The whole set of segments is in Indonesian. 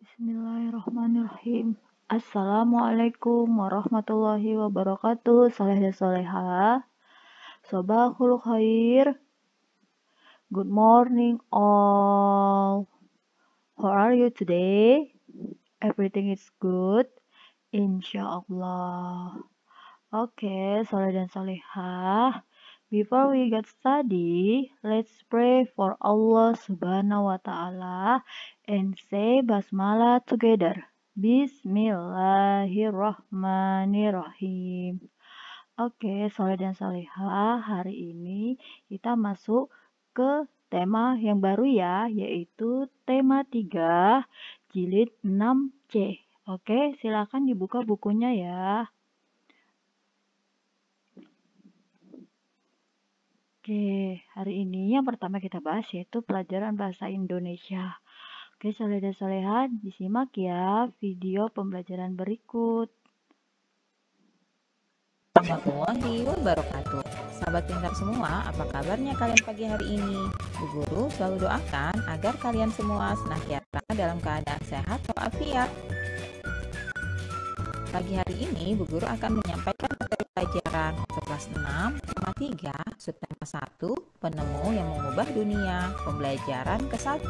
Bismillahirrahmanirrahim. Assalamualaikum warahmatullahi wabarakatuh. Soleh dan solehah. Sobahul khair. Good morning all. How are you today? Everything is good? Insyaallah. Oke, soleh dan solehah. Before we get study, let's pray for Allah Subhanahu wa Ta'ala and say basmalah together. Bismillahirrahmanirrahim. Oke, soleh dan solehah, hari ini kita masuk ke tema yang baru ya, yaitu tema 3, jilid 6C. Oke, silakan dibuka bukunya ya. Oke, hari ini yang pertama kita bahas yaitu pelajaran bahasa Indonesia. Oke, soleh dan solehah, disimak ya video pembelajaran berikut. Warahmatullahi wabarakatuh. Sahabat pintar semua, apa kabarnya kalian pagi hari ini? Bu Guru selalu doakan agar kalian semua senantiasa dalam keadaan sehat walafiat. Pagi hari ini, Bu Guru akan menyampaikan materi pelajaran kelas 6, tema 3, subtema 1, penemu yang mengubah dunia, pembelajaran ke-1.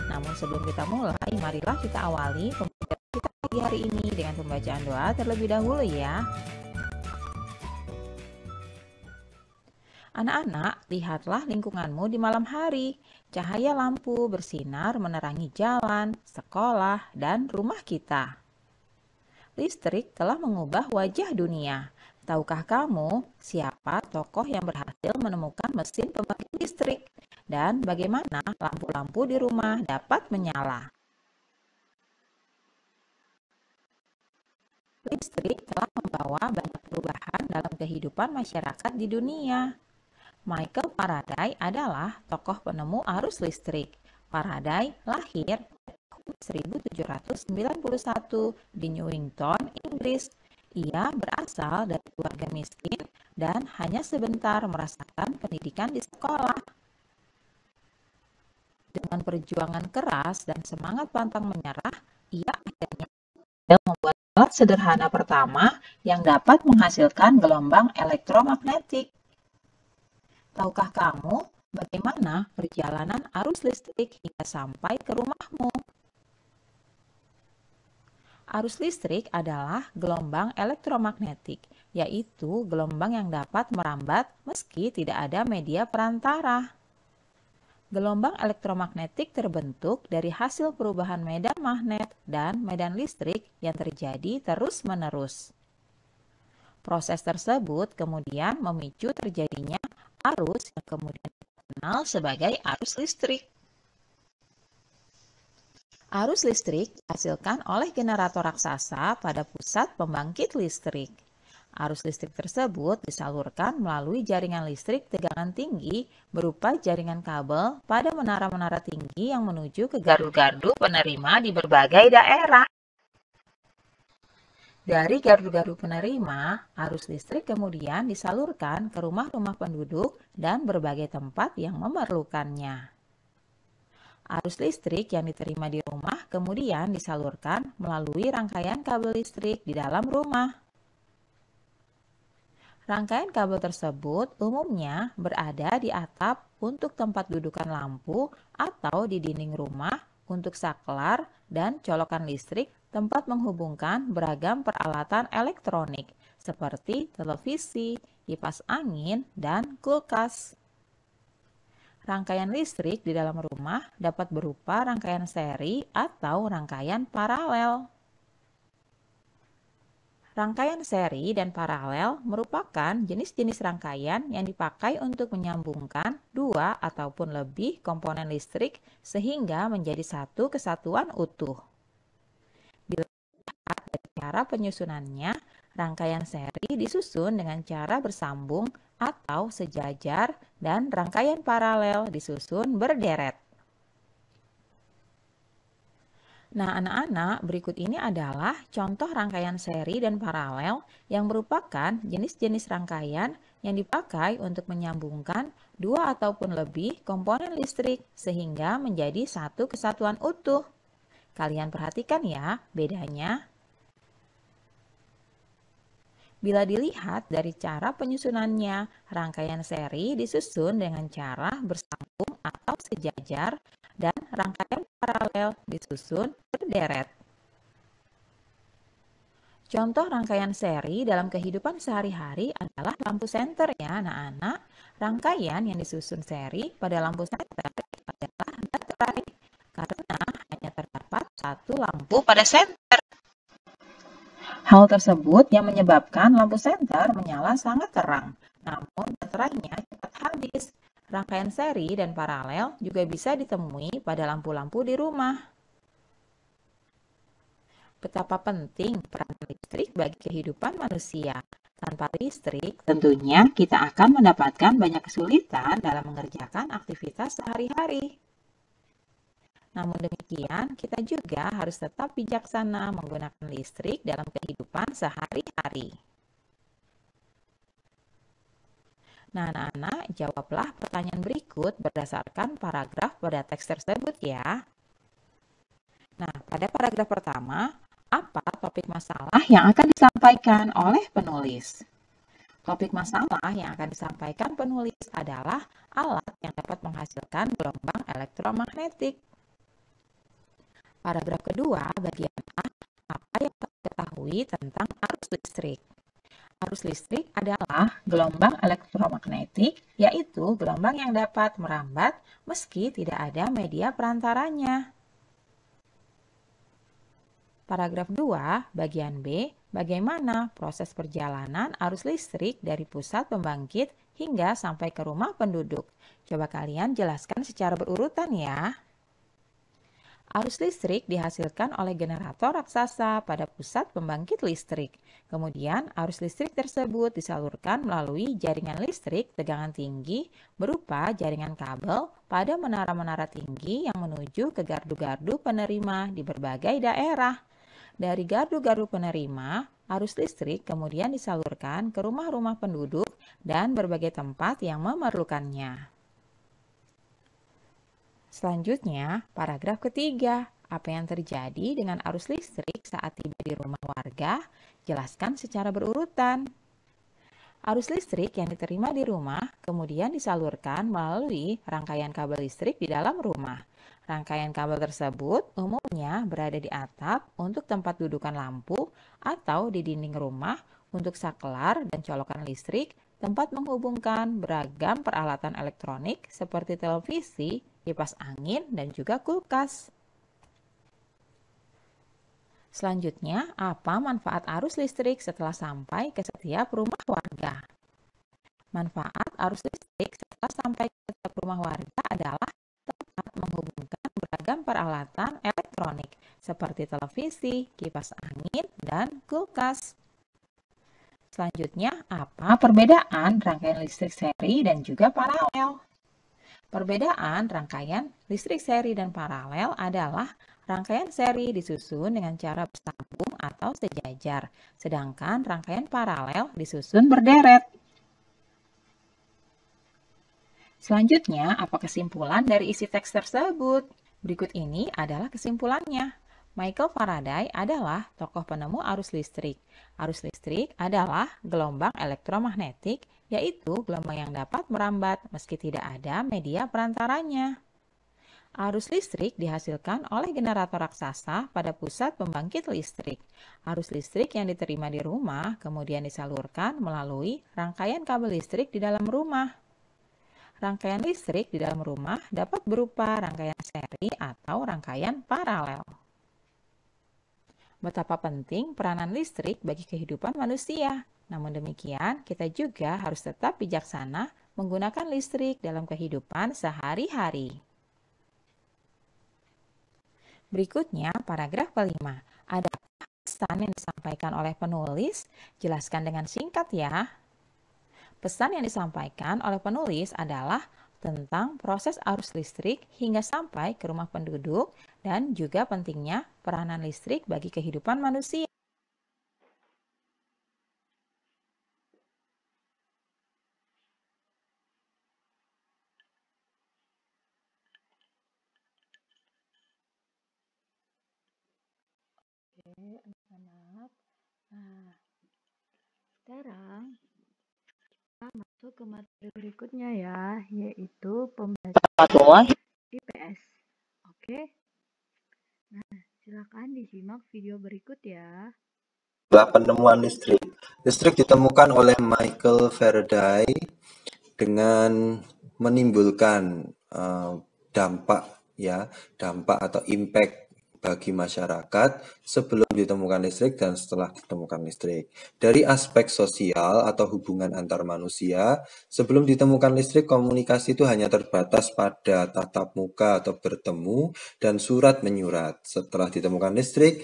Namun sebelum kita mulai, marilah kita awali pembelajaran kita pagi hari ini dengan pembacaan doa terlebih dahulu ya. Anak-anak, lihatlah lingkunganmu di malam hari. Cahaya lampu bersinar menerangi jalan, sekolah, dan rumah kita. Listrik telah mengubah wajah dunia. Tahukah kamu siapa tokoh yang berhasil menemukan mesin pembangkit listrik? Dan bagaimana lampu-lampu di rumah dapat menyala? Listrik telah membawa banyak perubahan dalam kehidupan masyarakat di dunia. Michael Faraday adalah tokoh penemu arus listrik. Faraday lahir tahun 1791 di Newington, Inggris. Ia berasal dari keluarga miskin dan hanya sebentar merasakan pendidikan di sekolah. Dengan perjuangan keras dan semangat pantang menyerah, ia akhirnya membuat alat sederhana pertama yang dapat menghasilkan gelombang elektromagnetik. Tahukah kamu bagaimana perjalanan arus listrik hingga sampai ke rumahmu? Arus listrik adalah gelombang elektromagnetik, yaitu gelombang yang dapat merambat meski tidak ada media perantara. Gelombang elektromagnetik terbentuk dari hasil perubahan medan magnet dan medan listrik yang terjadi terus-menerus. Proses tersebut kemudian memicu terjadinya arus yang kemudian dikenal sebagai arus listrik. Arus listrik dihasilkan oleh generator raksasa pada pusat pembangkit listrik. Arus listrik tersebut disalurkan melalui jaringan listrik tegangan tinggi berupa jaringan kabel pada menara-menara tinggi yang menuju ke gardu-gardu penerima di berbagai daerah. Dari gardu-gardu penerima, arus listrik kemudian disalurkan ke rumah-rumah penduduk dan berbagai tempat yang memerlukannya. Arus listrik yang diterima di rumah kemudian disalurkan melalui rangkaian kabel listrik di dalam rumah. Rangkaian kabel tersebut umumnya berada di atap untuk tempat dudukan lampu atau di dinding rumah untuk saklar dan colokan listrik tempat menghubungkan beragam peralatan elektronik seperti televisi, kipas angin, dan kulkas. Rangkaian listrik di dalam rumah dapat berupa rangkaian seri atau rangkaian paralel. Rangkaian seri dan paralel merupakan jenis-jenis rangkaian yang dipakai untuk menyambungkan dua ataupun lebih komponen listrik sehingga menjadi satu kesatuan utuh. Dilihat dari cara penyusunannya, rangkaian seri disusun dengan cara bersambung atau sejajar dan rangkaian paralel disusun berderet. Nah, anak-anak, berikut ini adalah contoh rangkaian seri dan paralel yang merupakan jenis-jenis rangkaian yang dipakai untuk menyambungkan dua ataupun lebih komponen listrik sehingga menjadi satu kesatuan utuh. Kalian perhatikan ya bedanya. Bila dilihat dari cara penyusunannya, rangkaian seri disusun dengan cara bersambung atau sejajar dan rangkaian paralel disusun berderet. Contoh rangkaian seri dalam kehidupan sehari-hari adalah lampu senter ya anak-anak. Rangkaian yang disusun seri pada lampu senter adalah baterai karena hanya terdapat satu lampu pada senter. Hal tersebut yang menyebabkan lampu senter menyala sangat terang, namun baterainya cepat habis. Rangkaian seri dan paralel juga bisa ditemui pada lampu-lampu di rumah. Betapa penting peran listrik bagi kehidupan manusia. Tanpa listrik, tentunya kita akan mendapatkan banyak kesulitan dalam mengerjakan aktivitas sehari-hari. Namun demikian, kita juga harus tetap bijaksana menggunakan listrik dalam kehidupan sehari-hari. Nah, anak-anak, jawablah pertanyaan berikut berdasarkan paragraf pada teks tersebut ya. Nah, pada paragraf pertama, apa topik masalah yang akan disampaikan oleh penulis? Topik masalah yang akan disampaikan penulis adalah alat yang dapat menghasilkan gelombang elektromagnetik. Paragraf kedua, bagian A, apa yang kita ketahui tentang arus listrik? Arus listrik adalah gelombang elektromagnetik, yaitu gelombang yang dapat merambat meski tidak ada media perantaranya. Paragraf 2, bagian B, bagaimana proses perjalanan arus listrik dari pusat pembangkit hingga sampai ke rumah penduduk? Coba kalian jelaskan secara berurutan ya. Arus listrik dihasilkan oleh generator raksasa pada pusat pembangkit listrik. Kemudian, arus listrik tersebut disalurkan melalui jaringan listrik tegangan tinggi berupa jaringan kabel pada menara-menara tinggi yang menuju ke gardu-gardu penerima di berbagai daerah. Dari gardu-gardu penerima, arus listrik kemudian disalurkan ke rumah-rumah penduduk dan berbagai tempat yang memerlukannya. Selanjutnya, paragraf ketiga. Apa yang terjadi dengan arus listrik saat tiba di rumah warga? Jelaskan secara berurutan. Arus listrik yang diterima di rumah kemudian disalurkan melalui rangkaian kabel listrik di dalam rumah. Rangkaian kabel tersebut umumnya berada di atap untuk tempat dudukan lampu atau di dinding rumah untuk saklar dan colokan listrik, tempat menghubungkan beragam peralatan elektronik seperti televisi, kipas angin, dan juga kulkas. Selanjutnya, apa manfaat arus listrik setelah sampai ke setiap rumah warga? Manfaat arus listrik setelah sampai ke setiap rumah warga adalah tempat menghubungkan beragam peralatan elektronik seperti televisi, kipas angin, dan kulkas. Selanjutnya, apa perbedaan rangkaian listrik seri dan juga paralel? Perbedaan rangkaian listrik seri dan paralel adalah rangkaian seri disusun dengan cara bersambung atau sejajar, sedangkan rangkaian paralel disusun berderet. Selanjutnya, apa kesimpulan dari isi teks tersebut? Berikut ini adalah kesimpulannya. Michael Faraday adalah tokoh penemu arus listrik. Arus listrik adalah gelombang elektromagnetik, yaitu gelombang yang dapat merambat meski tidak ada media perantaranya. Arus listrik dihasilkan oleh generator raksasa pada pusat pembangkit listrik. Arus listrik yang diterima di rumah kemudian disalurkan melalui rangkaian kabel listrik di dalam rumah. Rangkaian listrik di dalam rumah dapat berupa rangkaian seri atau rangkaian paralel. Betapa penting peranan listrik bagi kehidupan manusia. Namun demikian, kita juga harus tetap bijaksana menggunakan listrik dalam kehidupan sehari-hari. Berikutnya, paragraf kelima. Ada pesan yang disampaikan oleh penulis? Jelaskan dengan singkat ya. Pesan yang disampaikan oleh penulis adalah tentang proses arus listrik hingga sampai ke rumah penduduk dan juga pentingnya peranan listrik bagi kehidupan manusia. anak-anak. Nah, sekarang kita masuk ke materi berikutnya ya, yaitu pembelajaran IPS. Oke? Nah, silakan disimak video berikut ya. Penemuan listrik. Listrik ditemukan oleh Michael Faraday dengan menimbulkan dampak atau impact bagi masyarakat sebelum ditemukan listrik dan setelah ditemukan listrik. Dari aspek sosial atau hubungan antar manusia, sebelum ditemukan listrik, komunikasi itu hanya terbatas pada tatap muka atau bertemu dan surat menyurat. Setelah ditemukan listrik,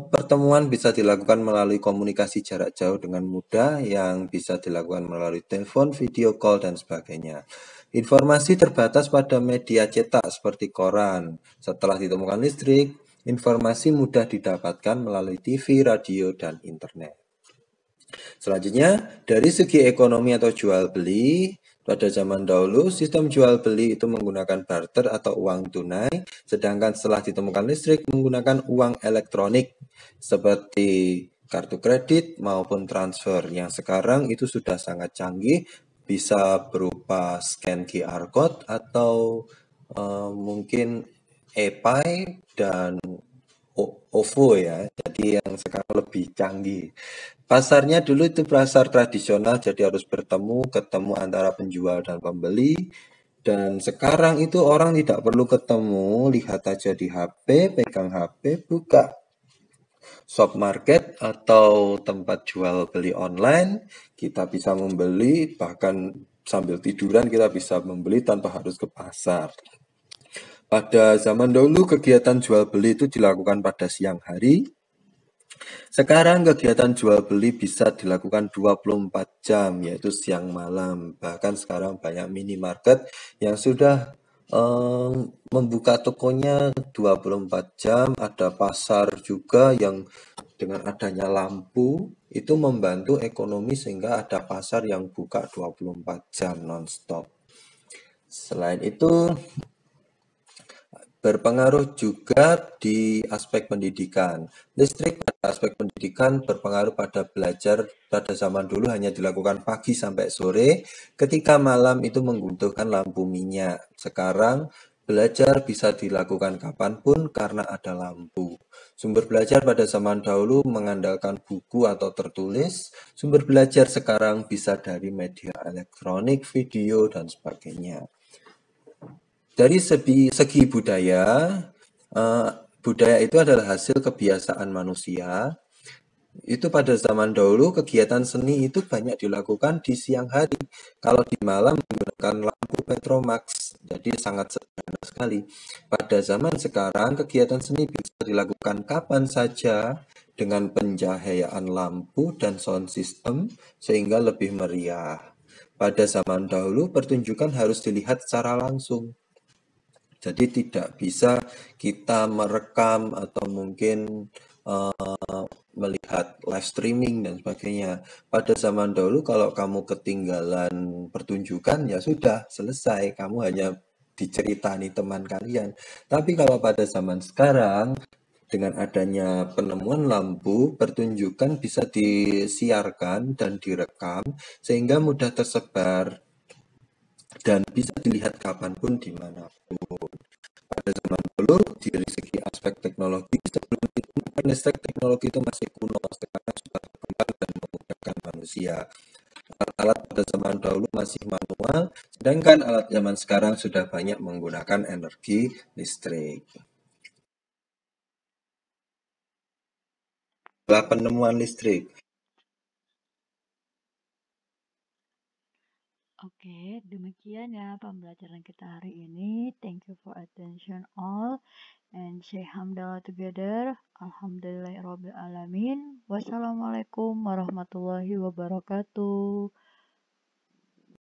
pertemuan bisa dilakukan melalui komunikasi jarak jauh dengan mudah yang bisa dilakukan melalui telepon, video call, dan sebagainya. Informasi terbatas pada media cetak seperti koran. Setelah ditemukan listrik, informasi mudah didapatkan melalui TV, radio, dan internet. Selanjutnya, dari segi ekonomi atau jual beli, pada zaman dahulu, sistem jual beli itu menggunakan barter atau uang tunai, sedangkan setelah ditemukan listrik menggunakan uang elektronik seperti kartu kredit maupun transfer, yang sekarang itu sudah sangat canggih, bisa berupa scan QR code atau mungkin e-pay dan OVO ya, jadi yang sekarang lebih canggih. Pasarnya dulu itu pasar tradisional, jadi harus ketemu antara penjual dan pembeli. Dan sekarang itu orang tidak perlu ketemu, lihat aja di HP, pegang HP, buka shop market atau tempat jual beli online, kita bisa membeli, bahkan sambil tiduran kita bisa membeli tanpa harus ke pasar. Pada zaman dahulu kegiatan jual beli itu dilakukan pada siang hari. Sekarang kegiatan jual beli bisa dilakukan 24 jam, yaitu siang malam. Bahkan sekarang banyak minimarket yang sudah membuka tokonya 24 jam. Ada pasar juga yang dengan adanya lampu itu membantu ekonomi sehingga ada pasar yang buka 24 jam non-stop. Selain itu, berpengaruh juga di aspek pendidikan. Listrik pada aspek pendidikan berpengaruh pada belajar. Pada zaman dulu hanya dilakukan pagi sampai sore, ketika malam itu membutuhkan lampu minyak. Sekarang belajar bisa dilakukan kapanpun karena ada lampu. Sumber belajar pada zaman dahulu mengandalkan buku atau tertulis. Sumber belajar sekarang bisa dari media elektronik, video, dan sebagainya. Dari segi budaya, budaya itu adalah hasil kebiasaan manusia. Itu pada zaman dahulu kegiatan seni itu banyak dilakukan di siang hari. Kalau di malam menggunakan lampu Petromax, jadi sangat sederhana sekali. Pada zaman sekarang kegiatan seni bisa dilakukan kapan saja dengan pencahayaan lampu dan sound system sehingga lebih meriah. Pada zaman dahulu pertunjukan harus dilihat secara langsung. Jadi tidak bisa kita merekam atau mungkin melihat live streaming dan sebagainya. Pada zaman dahulu kalau kamu ketinggalan pertunjukan ya sudah selesai, kamu hanya diceritani teman kalian. Tapi kalau pada zaman sekarang dengan adanya penemuan lampu, pertunjukan bisa disiarkan dan direkam sehingga mudah tersebar dan bisa dilihat kapanpun dimanapun. Pada zaman dulu, dari segi aspek teknologi, sebelum ditemukan listrik, teknologi itu masih kuno, sekarang sudah berkembang dan memudahkan manusia. Alat-alat pada zaman dahulu masih manual, sedangkan alat zaman sekarang sudah banyak menggunakan energi listrik. Setelah penemuan listrik, Oke, demikian ya pembelajaran kita hari ini. Thank you for attention all and say hamdalah together. Alhamdulillahirabbil alamin. Wassalamualaikum warahmatullahi wabarakatuh.